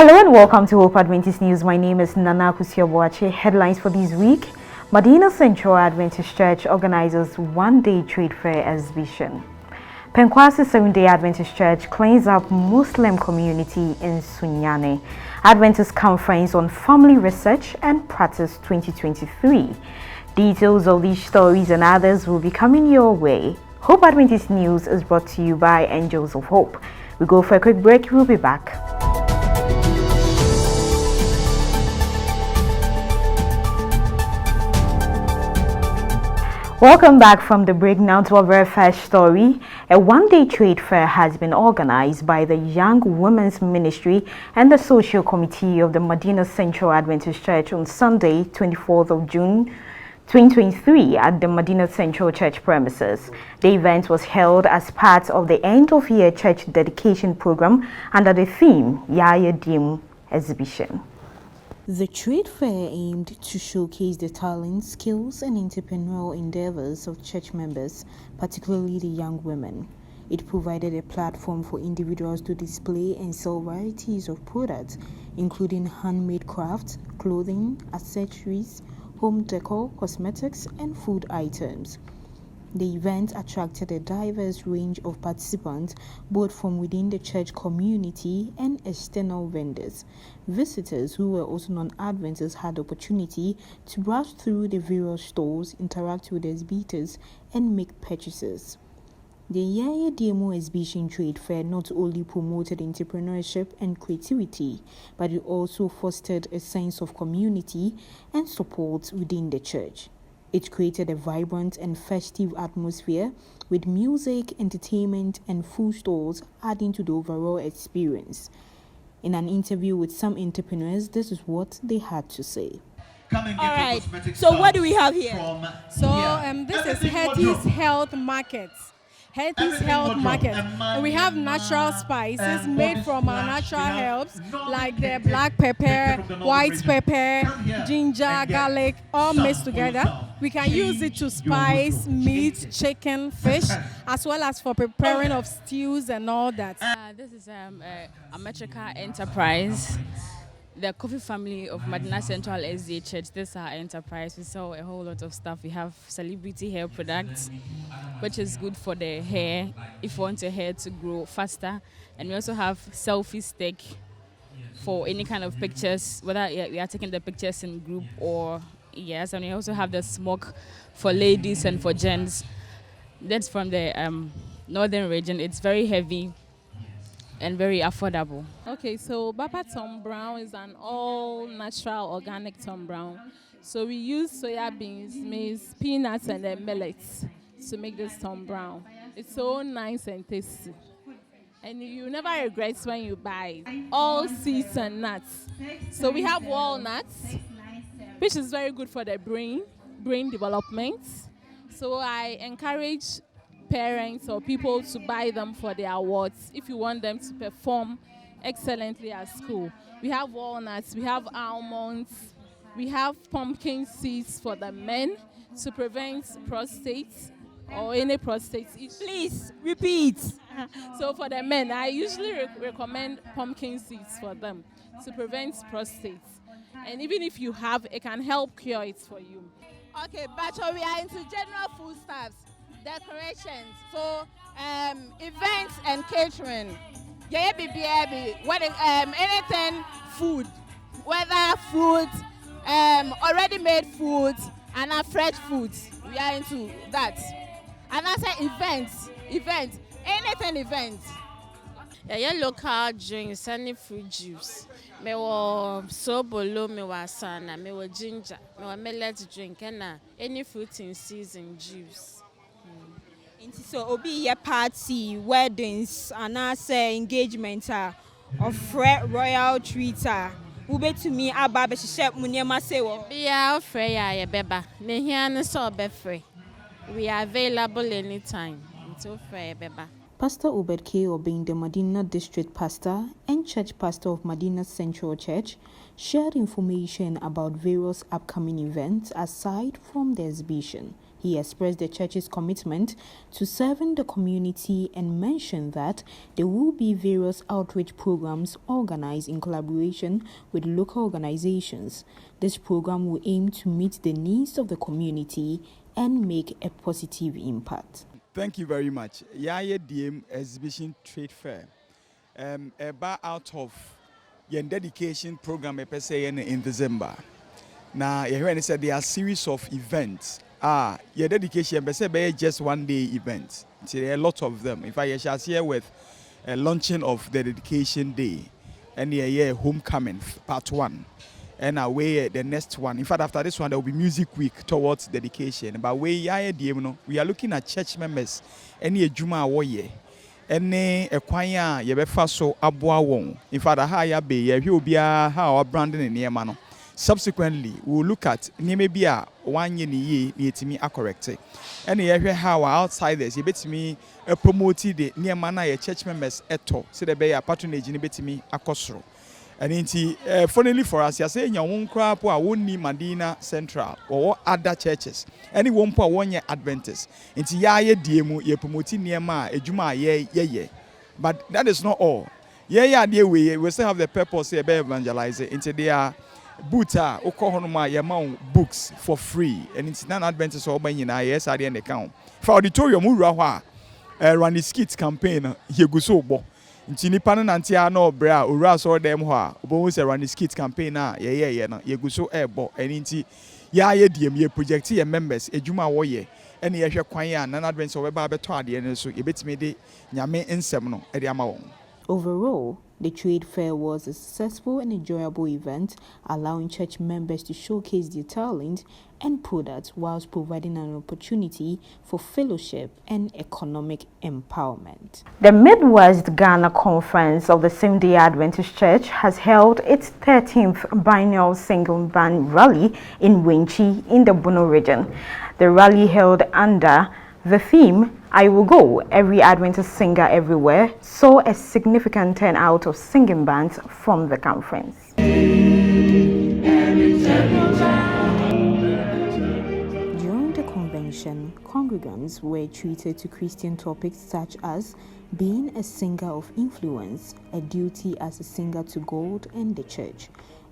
Hello and welcome to Hope Adventist News. My name is Nana Kusiabuache. Headlines for this week. Madina Central Adventist Church organizes one-day trade fair exhibition. Penkwasi 7-day Adventist Church cleans up Muslim community in Sunyani. Adventist Conference on Family Research and Practice 2023. Details of these stories and others will be coming your way. Hope Adventist News is brought to you by Angels of Hope. We go for a quick break. We'll be back. Welcome back from the break. Now to our very first story. A one-day trade fair has been organized by the Young Women's Ministry and the Social Committee of the Madina Central Adventist Church on Sunday, 24th of June 2023 at the Madina Central Church premises. The event was held as part of the end-of-year church dedication program under the theme Yaya Dim exhibition. The trade fair aimed to showcase the talents, skills, and entrepreneurial endeavors of church members, particularly the young women. It provided a platform for individuals to display and sell varieties of products, including handmade crafts, clothing, accessories, home decor, cosmetics, and food items. The event attracted a diverse range of participants, both from within the church community and external vendors. Visitors who were also non-Adventists had the opportunity to browse through the various stores, interact with exhibitors, and make purchases. The Yaya Demo Exhibition Trade Fair not only promoted entrepreneurship and creativity, but it also fostered a sense of community and support within the church. It created a vibrant and festive atmosphere with music, entertainment, and food stalls adding to the overall experience. In an interview with some entrepreneurs, this is what they had to say. All right, so what do we have here? This is Hetty's Health Market. Hetty's Health Market. And we have natural spices made from our natural herbs like the black pepper, white pepper, ginger, garlic, all mixed together. We can use it to spice meat, chicken, fish, as well as for preparing of stews and all that. This is a metrical enterprise. The coffee family of Madina Central SDA Church, this is our enterprise. We sell a whole lot of stuff. We have celebrity hair products, which is good for the hair if you want your hair to grow faster. And we also have selfie stick for any kind of pictures, whether we are taking the pictures in group or yes. And we also have the smoke for ladies and for gents. That's from the northern region. It's very heavy and very affordable. Okay, so Baba Tom Brown is an all-natural organic Tom Brown. So we use soya beans, maize, peanuts, and then millets to make this Tom Brown. It's so nice and tasty. And you never regret when you buy it. All seeds and nuts. So we have walnuts, which is very good for the brain development. So I encourage parents or people to buy them for their awards if you want them to perform excellently at school. We have walnuts, we have almonds, we have pumpkin seeds for the men to prevent prostate or any prostate issue. Please repeat. So for the men, I usually recommend pumpkin seeds for them to prevent prostate. And even if you have, it can help cure it for you. Okay, but we are into general foodstuffs, decorations, so events and catering. Yeah, anything food, whether fruits, already made foods, and fresh foods. We are into that. And I say events, anything events. Yeah, local drinks, any fruit juice. Me wa sobolo, me wa sana, me wa ginger, me wa millet drink, and any fruit in season juice. So obi ye party, weddings, and I say engagement of royal treats. Ube to me aba be shep munyema se wo. Be our free ya beba. Ne here ne so be free. We are available anytime. Until free beba. Pastor Obed K. Obeng, the Madina District Pastor and Church Pastor of Madina Central Church, shared information about various upcoming events aside from the exhibition. He expressed the church's commitment to serving the community and mentioned that there will be various outreach programs organized in collaboration with local organizations. This program will aim to meet the needs of the community and make a positive impact. Thank you very much. Yaya DM Exhibition Trade Fair. About out of your dedication program in December. Now, you said there are a series of events. Your dedication be just one day event. There are a lot of them. In fact, you shall see with a launching of the dedication day and your homecoming part 1. And away the next one. In fact, after this one, there will be music week towards dedication. But we are looking at church members. Any Juma warrior. Any a choir ye so abwa won. In fact, a be ye will be how branding in Yemano. Subsequently, we will look at Nemebia 1 year near to me are corrected. And you how outsiders, you bet me a promoted the near mana church members eto, so the bay a patronage in bet me a costro. And funnily for us, you're saying you won't crap or won't need Madina Central or other churches. Any 1 year Adventist. Into ya demo, ye promoting near ma, a Juma ye. But that is not all. Dear we still have the purpose here by evangelizing into their Buta, Okohonoma, Yamau books for free. And it's non Adventist or by yes, I didn't account. For auditorium, Murawa, Randy Skits campaign, here goes so bo. Ntini panan antia no bra ura so dem ho a obo se run skit campaign na ye no ye gu so ebo eni nti ya ye diem ye project ye members ejuma wo ye ene ye hwe kwan ya nan advent so we ba beto ade ne so ye betime de nyame nsem no e de ama won. Overall, the trade fair was a successful and enjoyable event, allowing church members to showcase their talent and products whilst providing an opportunity for fellowship and economic empowerment. The Midwest Ghana Conference of the Seventh-day Adventist Church has held its 13th biennial single band rally in Wenchi in the Bono region. The rally held under the theme, I Will Go, Every Adventist Singer Everywhere, saw a significant turnout of singing bands from the conference. During the convention, congregants were treated to Christian topics such as being a singer of influence, a duty as a singer to God and the church,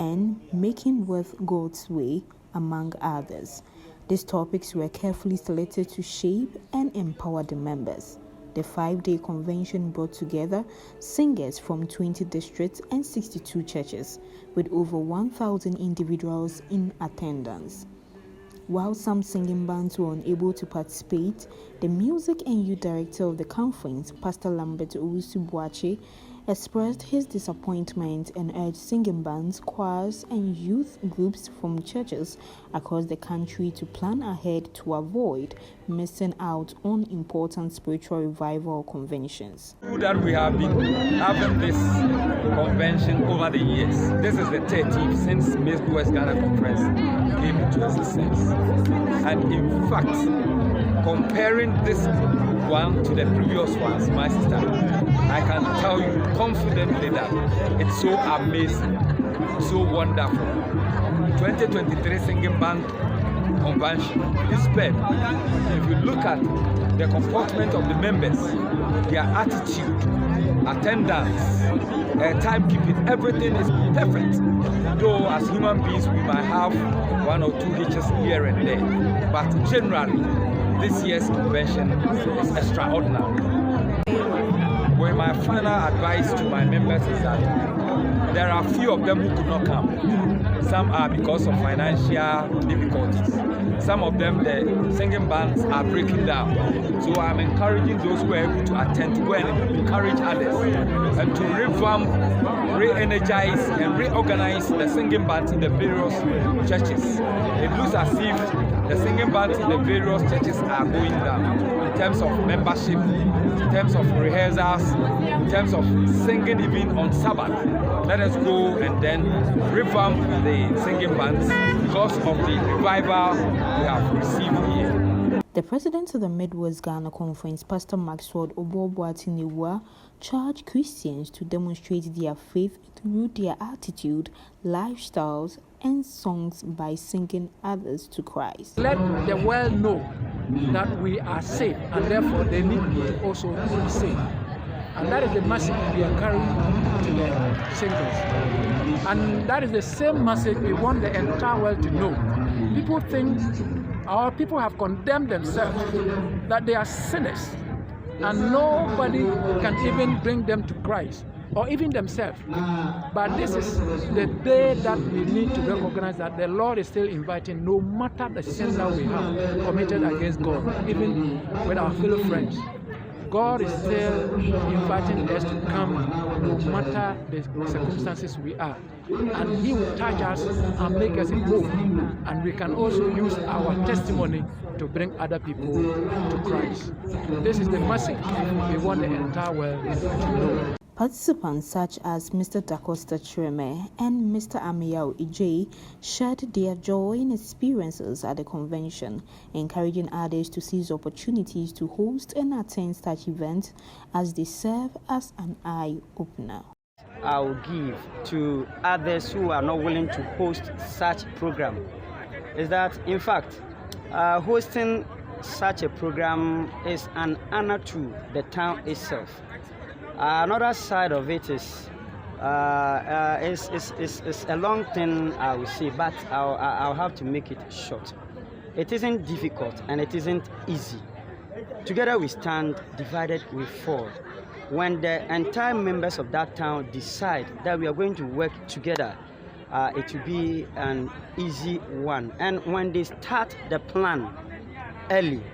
and making worth God's way, among others. These topics were carefully selected to shape and empower the members. The 5-day convention brought together singers from 20 districts and 62 churches, with over 1,000 individuals in attendance. While some singing bands were unable to participate, the music and youth director of the conference, Pastor Lambert Owusu-Boakye, expressed his disappointment and urged singing bands, choirs, and youth groups from churches across the country to plan ahead to avoid missing out on important spiritual revival conventions. That we have been having this convention over the years. This is the 13th since Midwest Ghana Conference came into existence. And in fact, comparing this one to the previous ones, my sister, I can tell you confidently that it's so amazing, so wonderful. 2023 singing band convention is sped. If you look at the comportment of the members, their attitude, attendance, timekeeping, everything is perfect. Though as human beings we might have 1 or 2 hitches here and there, but generally this year's convention is extraordinary. Well, my final advice to my members is that there are a few of them who could not come. Some are because of financial difficulties. Some of them, the singing bands are breaking down. So I'm encouraging those who are able to attend to go and encourage others and to revamp, re-energize and reorganize the singing bands in the various churches. It looks as if the singing bands in the various churches are going down in terms of membership, in terms of rehearsals, in terms of singing even on Sabbath. Let us go and then revamp the singing bands because of the revival we have received here. The president of the Midwest Ghana Conference, Pastor Maxwell Obo-Boateng, charged Christians to demonstrate their faith through their attitude, lifestyles, and songs by singing others to Christ. Let the world know that we are saved, and therefore they need to also be saved. And that is the message we are carrying to the singers. And that is the same message we want the entire world to know. People think, our people have condemned themselves, that they are sinners, and nobody can even bring them to Christ, or even themselves. But this is the day that we need to recognize that the Lord is still inviting, no matter the sin that we have committed against God, even with our fellow friends. God is still inviting us to come no matter the circumstances we are. And He will touch us and make us whole. And we can also use our testimony to bring other people to Christ. This is the message we want the entire world to know. Participants such as Mr. Dacosta Chireme and Mr. Amiyao Ije shared their joy and experiences at the convention, encouraging others to seize opportunities to host and attend such events as they serve as an eye-opener. I will give to others who are not willing to host such program is that, in fact, hosting such a program is an honor to the town itself. Another side of it is a long thing, I will say, but I'll have to make it short. It isn't difficult and it isn't easy. Together we stand, divided we fall. When the entire members of that town decide that we are going to work together, it will be an easy one. And when they start the plan early,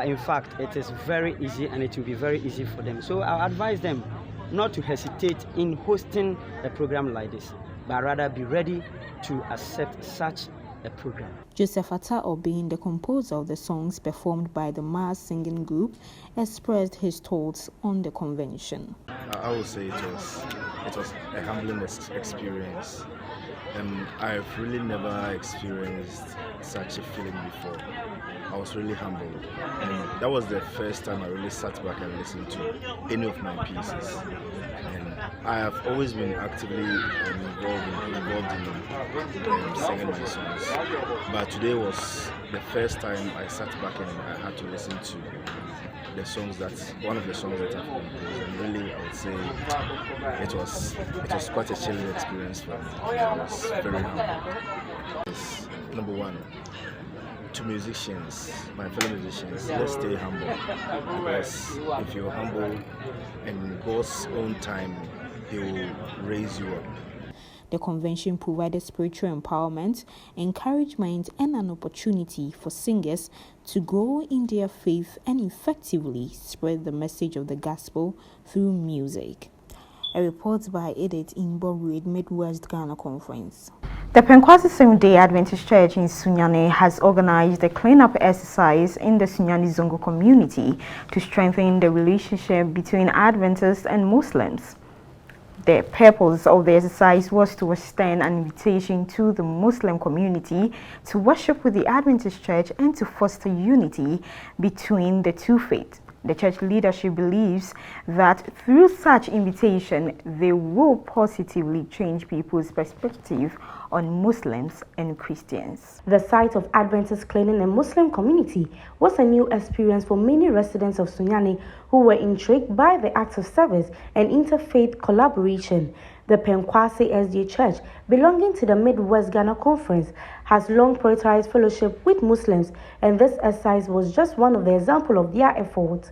in fact, it is very easy and it will be very easy for them. So I'll advise them not to hesitate in hosting a program like this, but rather be ready to accept such a program. Joseph Atta Obin, the composer of the songs performed by the mass singing group, expressed his thoughts on the convention. I would say it was a humbling experience. I've really never experienced such a feeling before. I was really humbled, and that was the first time I really sat back and listened to any of my pieces. And I have always been actively involved in singing my songs, but today was the first time I sat back and I had to listen to the songs one of the songs that I've composed, and really I would say it was quite a chilling experience for me. I was very humble. Number one, to musicians, my fellow musicians, let's stay humble, because if you're humble, in God's own time, He will raise you up. The convention provided spiritual empowerment, encouragement, and an opportunity for singers to grow in their faith and effectively spread the message of the gospel through music. A report by Edith Imboruid, Midwest Ghana Conference. The Penkwasi Seventh-day Adventist Church in Sunyani has organized a cleanup exercise in the Sunyani Zongo community to strengthen the relationship between Adventists and Muslims. The purpose of the exercise was to extend an invitation to the Muslim community to worship with the Adventist Church and to foster unity between the two faiths. The church leadership believes that through such invitation, they will positively change people's perspective on Muslims and Christians. The sight of Adventists cleaning a Muslim community was a new experience for many residents of Sunyani who were intrigued by the acts of service and interfaith collaboration. The Penkwasi SDA Church, belonging to the Midwest Ghana Conference, has long prioritized fellowship with Muslims, and this exercise was just one of the examples of their efforts.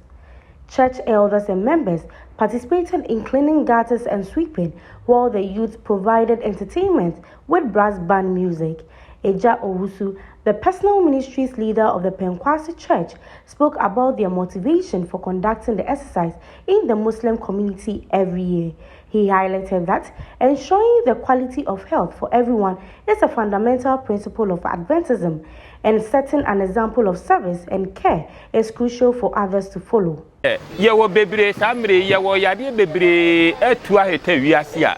Church elders and members participated in cleaning gutters and sweeping, while the youth provided entertainment with brass band music. Eja Owusu, the personal ministries leader of the Penkwasi Church, spoke about their motivation for conducting the exercise in the Muslim community every year. He highlighted that ensuring the quality of health for everyone is a fundamental principle of Adventism, and setting an example of service and care is crucial for others to follow. Yawo bebre samre yawo yade bebre etu aheta wiase a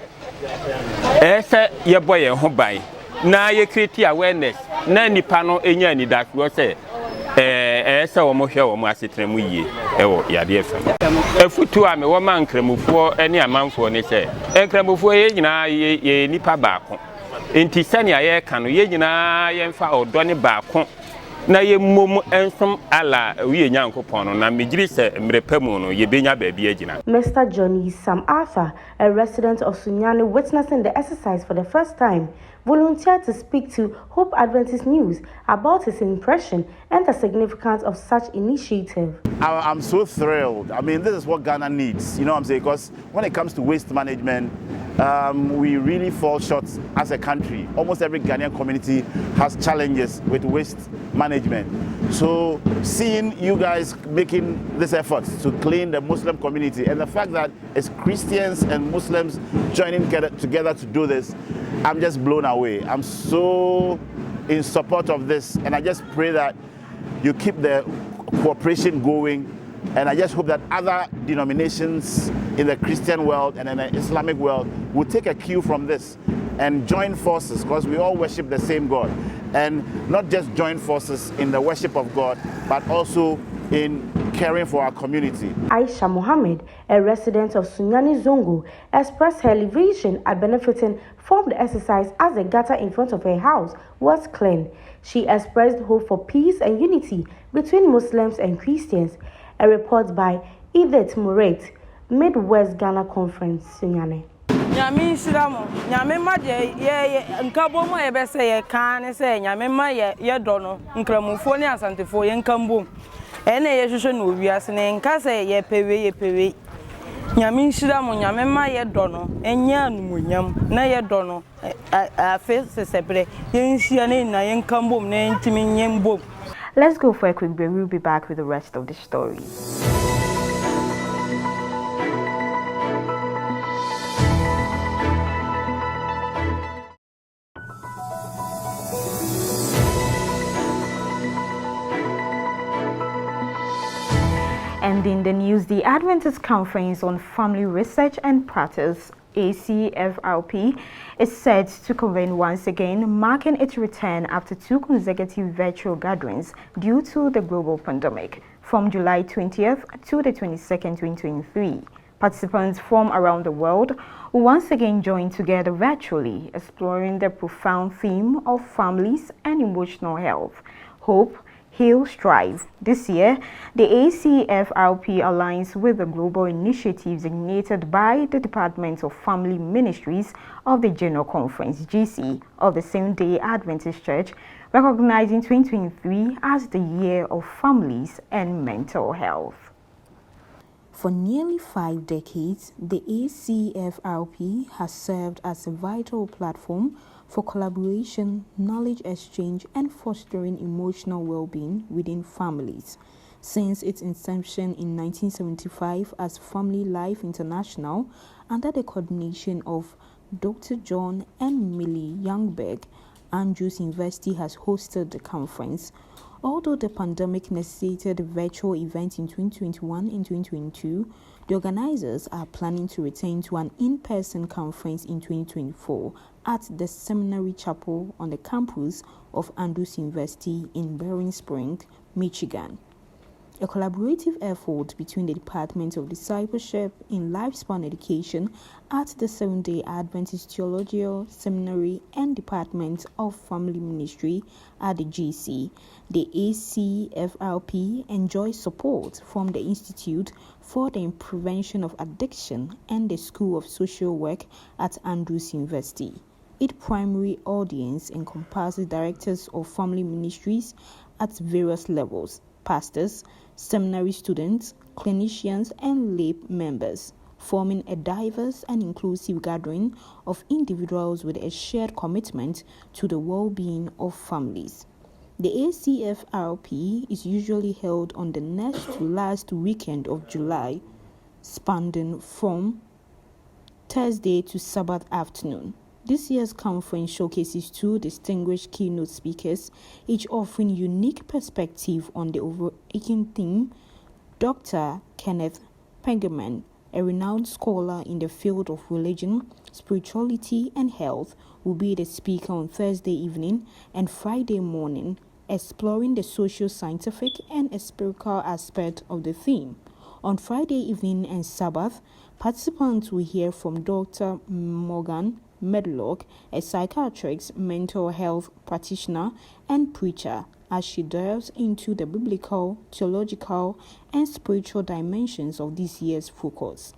ese ye boye ho ban na ye create awareness na nipa no enya ni that wo say ese wo mo hwe wo mo asetremu yie ewo yade efam efutu a me wo man kramufo ene amanfo ne say enkramufo ye nyina ye nipa baako enti sania ye ka no ye nyina ye mfa odo ne baako na ye mom ensom ala wiye nyankopon no na megiri se mrepemu no ye benya baabi agina. Mr. Johnny Sam Arthur, a resident of Sunyani, witnessing the exercise for the first time, volunteered to speak to Hope Adventist News about his impression and the significance of such initiative. I'm so thrilled. I mean, this is what Ghana needs, you know what I'm saying? Because when it comes to waste management, we really fall short as a country. Almost every Ghanaian community has challenges with waste management. So seeing you guys making this effort to clean the Muslim community, and the fact that it's Christians and Muslims joining together to do this, I'm just blown away. I'm so in support of this, and I just pray that you keep the cooperation going, and I just hope that other denominations in the Christian world and in the Islamic world will take a cue from this and join forces, because we all worship the same God, and not just join forces in the worship of God, but also in caring for our community. Aisha Mohammed, a resident of Sunyani Zongo, expressed her elevation at benefiting from the exercise as the gutter in front of her house was cleaned. She expressed hope for peace and unity between Muslims and Christians. A report by Edith Muret, Midwest Ghana Conference, Sunyani. Nyame nshiramo nyame ma de ye nkabo mo ye be se ye kan ne se nyame ma ye do no nkramufo ne asantefo ye nkambo ene ye hwehwe no wiase ne nka se ye pewe nyame nshiramo nyame ma ye do no enya anumunyam na ye do no afe sesebre ye nhia ne na ye nkambo ne ntimi nyembo. Let's go for a quick break. We'll be back with the rest of the story. And in the news, the Adventist Conference on Family Research and Practice, ACFRP, is set to convene once again, marking its return after 2 consecutive virtual gatherings due to the global pandemic from July 20th to the 22nd, 2023. Participants from around the world will once again join together virtually, exploring the profound theme of families and emotional health, hope, heal, strive. This year, the ACFRP aligns with the global initiative designated by the Department of Family Ministries of the General Conference, GC, of the Seventh-day Adventist Church, recognizing 2023 as the year of families and mental health. For nearly 5 decades, the ACFRP has served as a vital platform for collaboration, knowledge exchange, and fostering emotional well-being within families. Since its inception in 1975 as Family Life International, under the coordination of Dr. John and Millie Youngberg, Andrews University has hosted the conference. Although the pandemic necessitated a virtual event in 2021 and 2022, the organizers are planning to return to an in-person conference in 2024 at the Seminary Chapel on the campus of Andrews University in Bering Spring, Michigan. A collaborative effort between the Department of Discipleship in Lifespan Education at the Seventh-day Adventist Theological Seminary and Department of Family Ministry at the GC. The ACFRP enjoys support from the Institute for the Prevention of Addiction and the School of Social Work at Andrews University. Its primary audience encompasses directors of family ministries at various levels, pastors, seminary students, clinicians, and lay members, forming a diverse and inclusive gathering of individuals with a shared commitment to the well-being of families. The ACFRP is usually held on the next to last weekend of July, spanning from Thursday to Sabbath afternoon. This year's conference showcases 2 distinguished keynote speakers, each offering unique perspective on the overarching theme. Dr. Kenneth Pengerman, a renowned scholar in the field of religion, spirituality, and health, will be the speaker on Thursday evening and Friday morning, exploring the social, scientific, and spiritual aspect of the theme. On Friday evening and Sabbath, participants will hear from Dr. Morgan Medlock, a psychiatrist, mental health practitioner, and preacher, as she delves into the biblical, theological, and spiritual dimensions of this year's focus.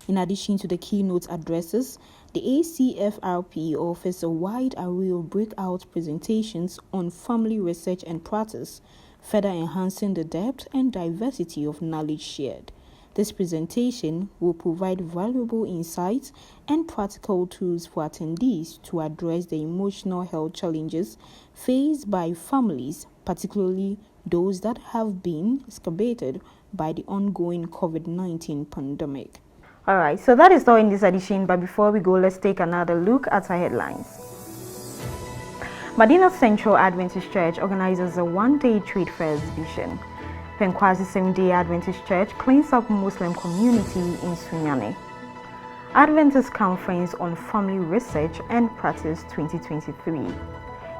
In addition to the keynote addresses, the ACFRP offers a wide array of breakout presentations on family research and practice, further enhancing the depth and diversity of knowledge shared. This presentation will provide valuable insights and practical tools for attendees to address the emotional health challenges faced by families, particularly those that have been exacerbated by the ongoing COVID-19 pandemic. All right, so that is all in this edition, but before we go, let's take another look at our headlines. Madina Central Adventist Church organizes a one-day trade fair exhibition. Penkwasi Seventh-day Adventist Church cleans up Muslim community in Sunyani. Adventist Conference on Family Research and Practice 2023.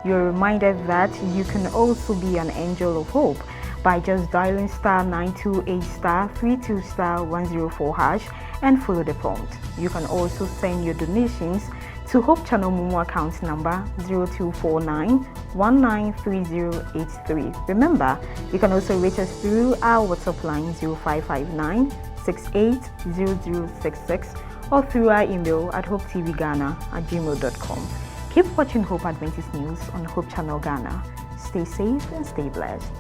You're reminded that you can also be an angel of hope by just dialing *928*32*104# and follow the prompt. You can also send your donations to Hope Channel Momo account number 0249193083. Remember, you can also reach us through our WhatsApp line 0559680066 or through our email at hopetvghana@gmail.com. Keep watching Hope Adventist News on Hope Channel Ghana. Stay safe and stay blessed.